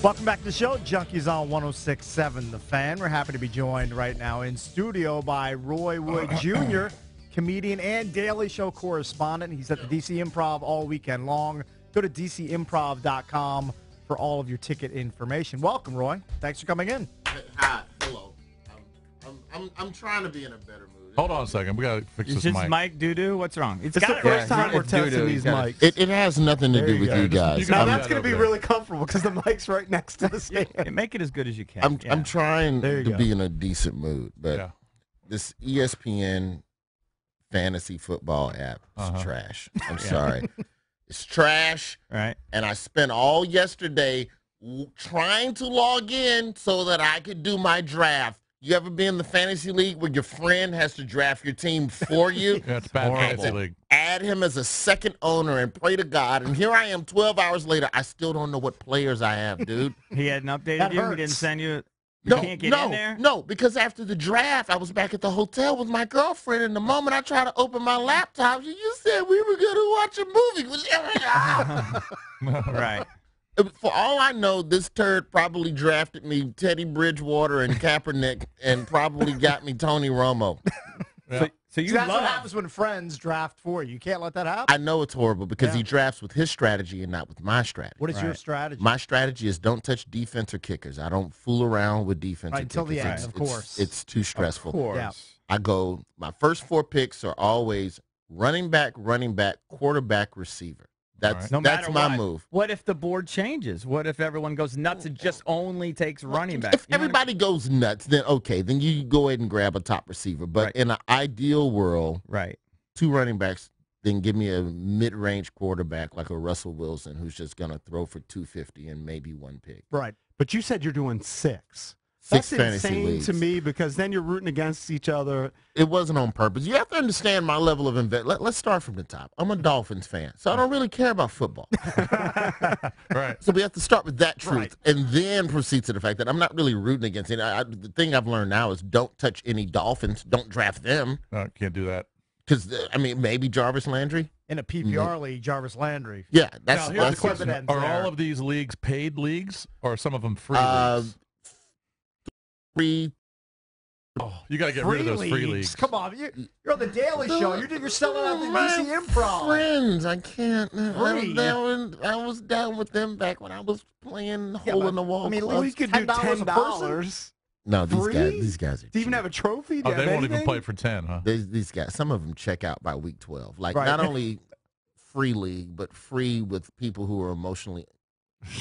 Welcome back to the show, Junkies on 106.7 The Fan. We're happy to be joined right now in studio by Roy Wood Jr., comedian and Daily Show correspondent. He's at the DC Improv all weekend long. Go to dcimprov.com for all of your ticket information. Welcome, Roy. Thanks for coming in. Hi, hello. I'm trying to be in a better mood. Hold on a second. We got to fix Is this this mic. mic doo-doo? What's wrong? It's the first time we're testing these mics. It has nothing to do with you guys. Now that's going to be really comfortable because the mic's right next to the stand. Make it as good as you can. I'm trying to be in a decent mood, but Yeah. this ESPN fantasy football app is trash. I'm sorry. It's trash. Right. And I spent all yesterday trying to log in so that I could do my draft. You ever been in the fantasy league where your friend has to draft your team for you? Yeah, it's bad fantasy league. Add him as a second owner and pray to God. And here I am 12 hours later. I still don't know what players I have, dude. He hadn't updated you? He didn't send you? No, can't get in there? No, because after the draft, I was back at the hotel with my girlfriend, and the moment I tried to open my laptop, you said we were going to watch a movie. Right. For all I know, this turd probably drafted me Teddy Bridgewater and Kaepernick and probably got me Tony Romo. So you That's what happens when friends draft for you. You can't let that happen. I know it's horrible because he drafts with his strategy and not with my strategy. What is your strategy? My strategy is don't touch defense or kickers. I don't fool around with defense or until kickers. the end, of course. It's too stressful. Of course. Yeah. I go, my first 4 picks are always running back, quarterback, receiver. That's No that's matter my what. move. What if the board changes? What if everyone goes nuts and just only takes running back? If everybody goes nuts, then okay, then you go ahead and grab a top receiver. But Right. in an ideal world, Right. 2 running backs, then give me a mid-range quarterback like a Russell Wilson who's just going to throw for 250 and maybe 1 pick. Right. But you said you're doing 6. 6 That's fantasy insane leagues. to me because then you're rooting against each other. It wasn't on purpose. You have to understand my level of investment. Let's start from the top. I'm a Dolphins fan, so I don't really care about football. Right. So we have to start with that truth and then proceed to the fact that I'm not really rooting against it. The thing I've learned now is don't touch any Dolphins. Don't draft them. No, can't do that. Because, I mean, maybe Jarvis Landry. In a PPR league, Jarvis Landry. Yeah, that's Now, here's the that's question. evidence Are there. all of these leagues paid leagues or are some of them free leagues? free. Oh, you got to get rid of those free leagues. Come on. You're on the Daily Show. You're selling out the DC Improv. Friends, I can't. Free. I was down with them back when I was playing hole in the wall. I mean, clubs. We could do $10 a $10. No, Free? these guys are Do you even cheap. have a trophy? Do Oh, you they have won't even anything? play for 10, huh? These guys, some of them check out by week 12. Like, Right. not only free league, but free with people who are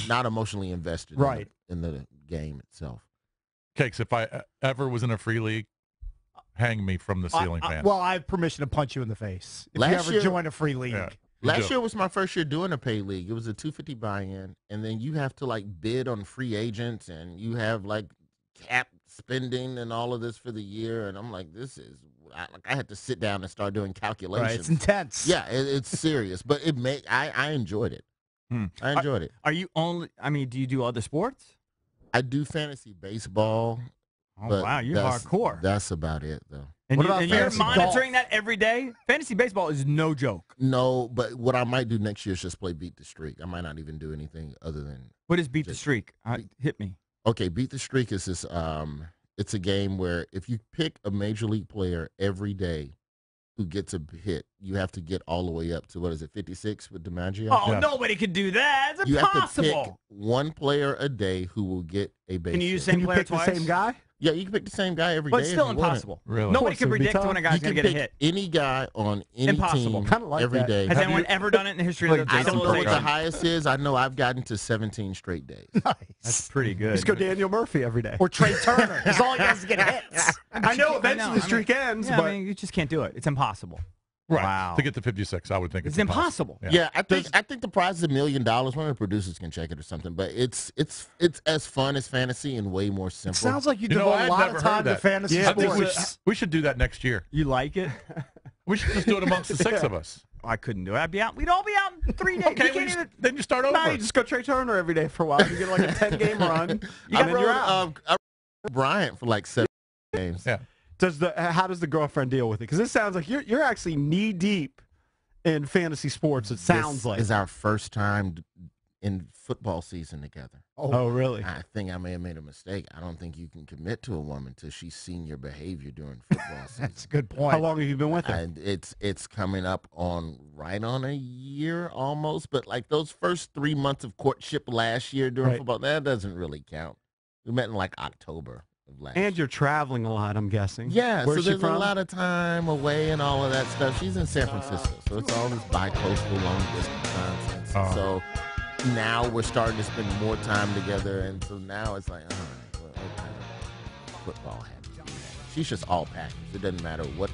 not emotionally invested Right. in the game itself. Cakes, if I ever was in a free league, hang me from the ceiling fan. Well, I have permission to punch you in the face if you Last ever year- join a free league. Yeah. Last year was my first year doing a pay league. It was a $250 buy-in, and then you have to like bid on free agents, and you have like cap spending and all of this for the year. And I'm like, I had to sit down and start doing calculations. Right, it's intense. Yeah, it's serious, but I enjoyed it. I enjoyed it. Are you only? I mean, do you do other sports? I do fantasy baseball. Oh but wow, you're hardcore. That's about it, though. And, What you, about and you're fantasy monitoring golf? that every day. Fantasy baseball is no joke. No, but what I might do next year is just play Beat the Streak. I might not even do anything other than. What is beat the Just- streak? Hit me. Okay, Beat the Streak is this. It's a game where if you pick a major league player every day who gets a hit, you have to get all the way up to, what is it, 56 with DiMaggio? Oh, Yeah. nobody could do that. It's You have to pick impossible. one player a day who will get a base Can you use hit. Can same you player pick twice? the same guy? Yeah, you can pick the same guy every But day. it's if still you want it. impossible. Really? Nobody Of course, can it would be predict when a tough. guy's You going can to get a pick hit. any guy on any Impossible. team Kinda like every that. day. Has Have anyone you- ever done it in the history of the I don't know what the civilization? highest is. I know I've gotten to 17 straight days. That's Nice. pretty good. Just go Daniel Murphy every day. Or Trey Turner. Because all he does is get hits. I know I eventually know, the streak ends, Yeah, but I mean, you just can't do it. It's impossible. Right. Wow. To get to 56, I would think It's impossible. Yeah, I think the prize is $1 million. One of the producers can check it or something. But it's as fun as fantasy and way more simple. Sounds like you You know, devote a I'd lot never of heard time to that. fantasy Yeah, I think sports. we should do that next year. You like it? We should just do it amongst the 6 of us. I couldn't do it. I'd be out. We'd all be out in 3 days. Okay, You can't even. then you start over. no, you just go Trey Turner every day for a while. You get like a 10-game run, and I then you're out. rode Bryant for like 7 games. Yeah. How does the girlfriend deal with it? Because this sounds like you're actually knee deep in fantasy sports. It sounds This like is our first time in football season together. Oh, really? I think I may have made a mistake. I don't think you can commit to a woman till she's seen your behavior during football season. That's a good point. How long have you been with her? And it's coming up on right on a year almost. But like those first 3 months of courtship last year during Right. football, that doesn't really count. We met in like October of last year. And you're traveling a lot, I'm guessing. Yeah, Where's so she there's from? a lot of time away and all of that stuff. She's in San Francisco, so it's all this bi-coastal long distance nonsense. Oh. So now we're starting to spend more time together, and so now it's like, all right, what kind of football have you? She's just all package. It doesn't matter what